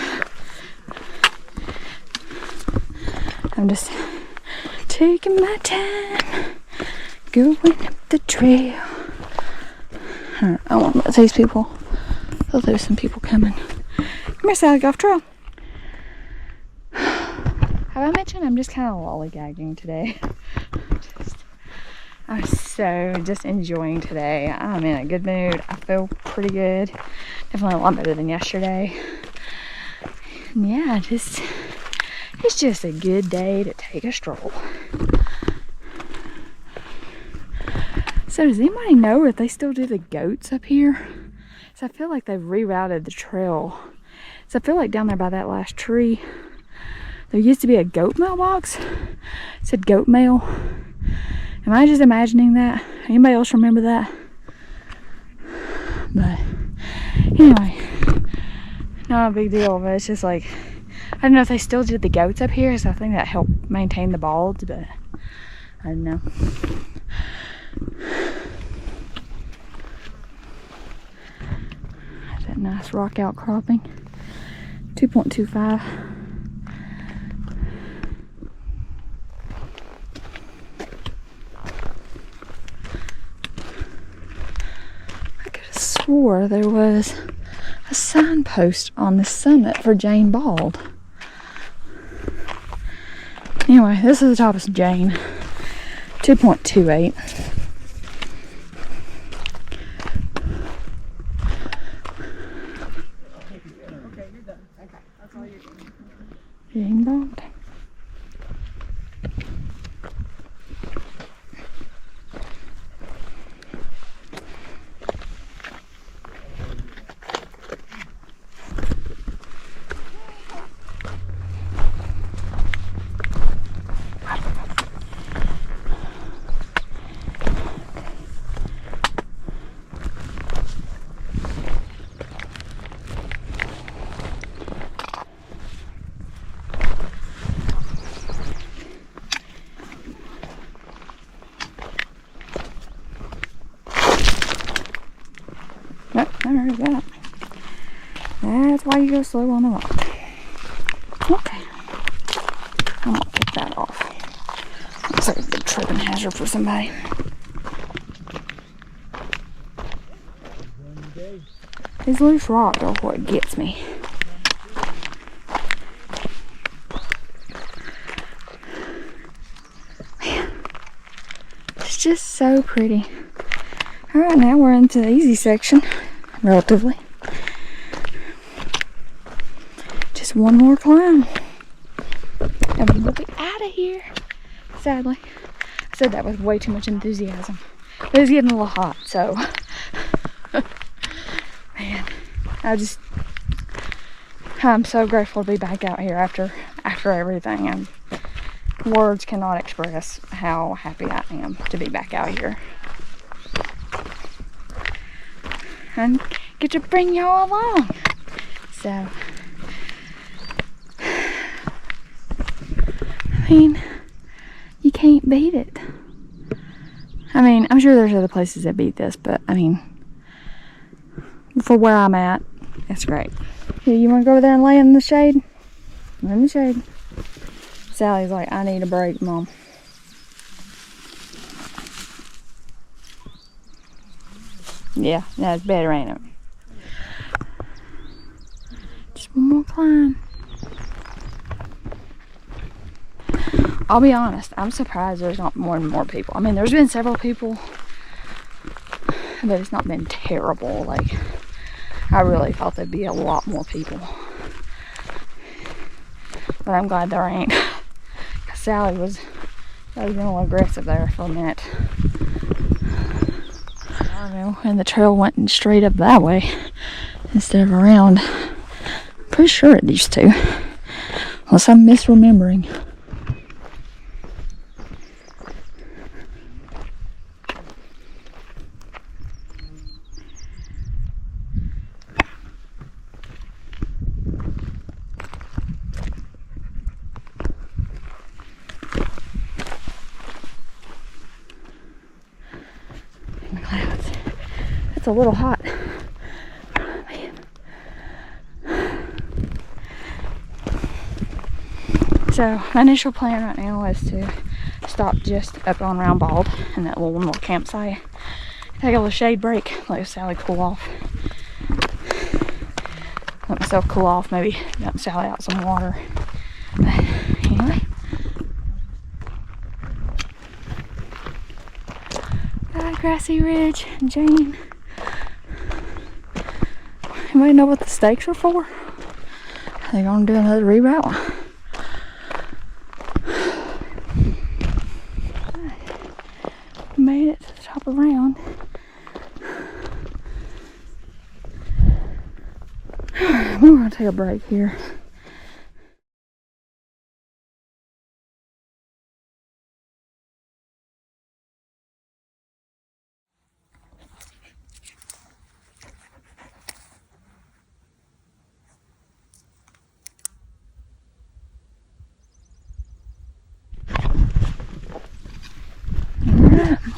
I'm just taking my time, going up the trail. I won't let these people. Oh, there's some people coming. Come here, Sally, go off trail. Have I mentioned I'm just kind of lollygagging today? I'm so just enjoying today. I'm in a good mood. I feel pretty good. Definitely a lot better than yesterday. And yeah, it's just a good day to take a stroll. So does anybody know if they still do the goats up here? So I feel like they've rerouted the trail. So I feel like down there by that last tree, there used to be a goat mailbox. It said goat mail. Am I just imagining that? Anybody else remember that? But anyway, not a big deal, but it's just like, I don't know if they still did the goats up here, so I think that helped maintain the balds, but I don't know. That nice rock outcropping. 2.25. Swore there was a signpost on the summit for Jane Bald. Anyway, this is the top of Jane. 2.28. Jane Bald. Nope, I heard that. That's why you go slow on the rock. Okay. I'm gonna kick that off. Looks like a good tripping hazard for somebody. day. These loose rocks are what gets me. Man, it's just so pretty. Alright, now we're into the easy section, relatively. Just one more climb. And we'll be out of here. Sadly. I said that with way too much enthusiasm. But it's getting a little hot, so. Man, I'm so grateful to be back out here after everything. And words cannot express how happy I am to be back out here. And get to bring y'all along. So, I mean, you can't beat it. I mean, I'm sure there's other places that beat this, but I mean, for where I'm at, it's great. Here, you want to go over there and lay in the shade? We're in the shade. Sally's like, I need a break, Mom. Yeah, that's better, ain't it? Just one more climb. I'll be honest, I'm surprised there's not more and more people. I mean, there's been several people, but it's not been terrible. Like, I really thought there'd be a lot more people. But I'm glad there ain't. Sally was getting a little aggressive there for a minute. I don't know, and the trail went straight up that way instead of around. Pretty sure it used to. Unless I'm misremembering. It's a little hot. Man. So my initial plan right now is to stop just up on Round Bald in that little campsite. Take a little shade break, let Sally cool off. Let myself cool off, maybe dump Sally out some water. But anyway. Bye, Grassy Ridge and Jane. Anybody know what the stakes are for? Are they gonna do another reroute? Made it to the top of Round. We're gonna take a break here.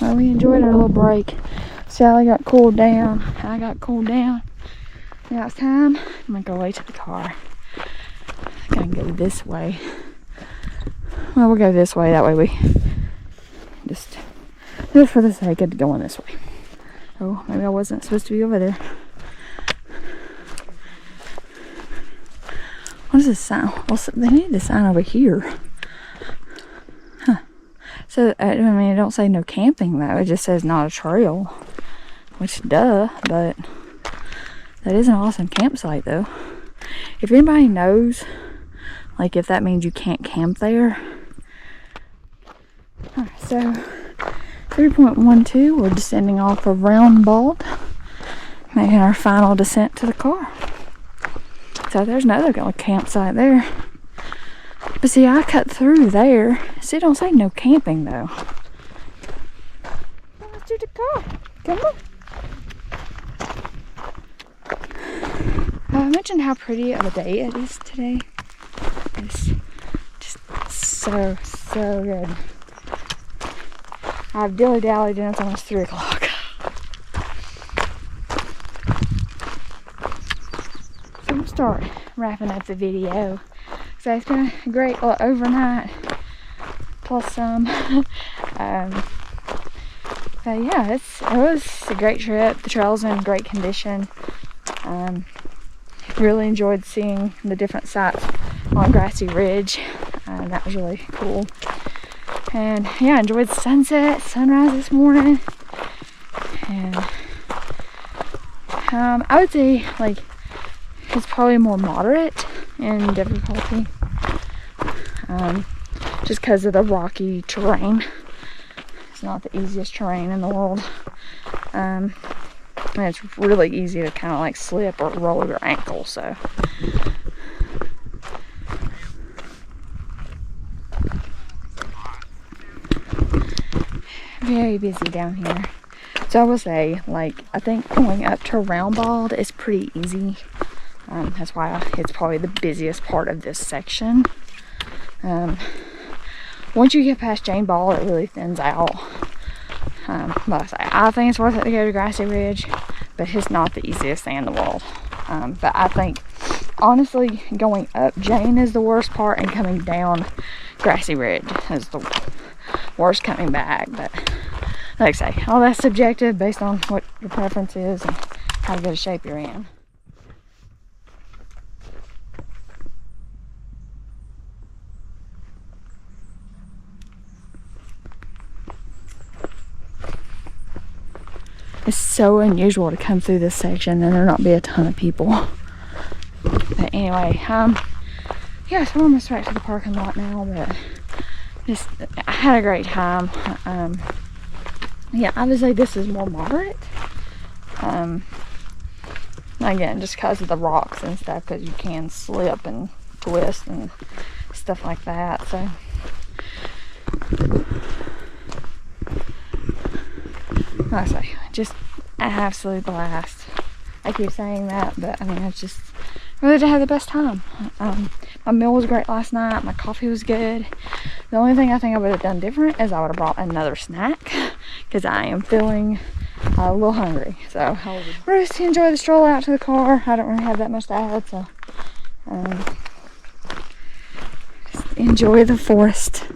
Well, we enjoyed our little break. Sally got cooled down. I got cooled down. Now it's time. I'm gonna go away to the car. I can go this way. Well, we'll go this way. That way we just for the sake of going this way. Oh, maybe I wasn't supposed to be over there. What is this sign? Well, they need the sign over here. Huh. So, I mean, it don't say no camping, though. It just says not a trail. Which, duh, but that is an awesome campsite, though. If anybody knows, like, if that means you can't camp there. Alright, so 3.12, we're descending off of Round Bald, making our final descent to the car. So there's another little campsite there. But see, I cut through there. See, it don't say no camping, though. Let's do the car. Come on. I mentioned how pretty of a day it is today. It's just so good. I've dilly-dallied and it's almost 3 o'clock. So we'll start wrapping up the video. So it's been a great overnight plus some. But yeah, it was a great trip. The trail's in great condition. Really enjoyed seeing the different sites on Grassy Ridge. That was really cool. And yeah, enjoyed the sunset, sunrise this morning. And I would say like it's probably more moderate in difficulty, just because of the rocky terrain. It's not the easiest terrain in the world, and it's really easy to kind of like slip or roll your ankle. So very busy down here. So I will say, like, I think going up to Round Bald is pretty easy. That's why it's probably the busiest part of this section. Once you get past Jane Ball, it really thins out. But I think it's worth it to go to Grassy Ridge, but it's not the easiest thing in the world. But I think, honestly, going up Jane is the worst part, and coming down Grassy Ridge is the worst coming back. But like I say, all that's subjective based on what your preference is and how good a shape you're in. It's so unusual to come through this section and there not be a ton of people. But anyway, yeah, so we're almost back to the parking lot now, but just, I had a great time. Yeah, I would say this is more moderate. Again, just because of the rocks and stuff, because you can slip and twist and stuff like that, so. Like I say, just an absolute blast. I keep saying that, but I mean, it's just really to have the best time. My meal was great last night. My coffee was good. The only thing I think I would have done different is I would have brought another snack, because I am feeling a little hungry. So we're just to enjoy the stroll out to the car. I don't really have that much to add, so just enjoy the forest.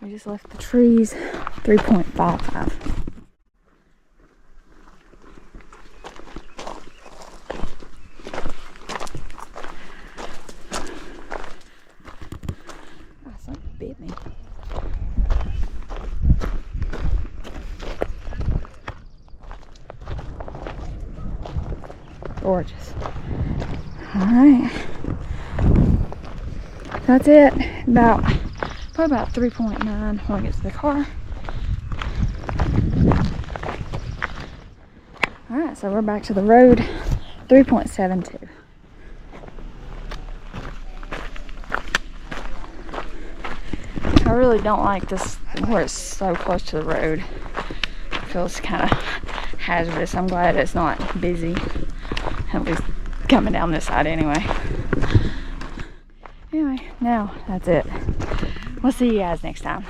We just left the trees, 3.55. Oh, something bit me. Gorgeous. Alright. That's it. Probably about 3.9 when I get to the car. Alright, so we're back to the road. 3.72. I really don't like this where it's so close to the road. It feels kind of hazardous. I'm glad it's not busy. At least coming down this side anyway. Anyway, now that's it. We'll see you guys next time.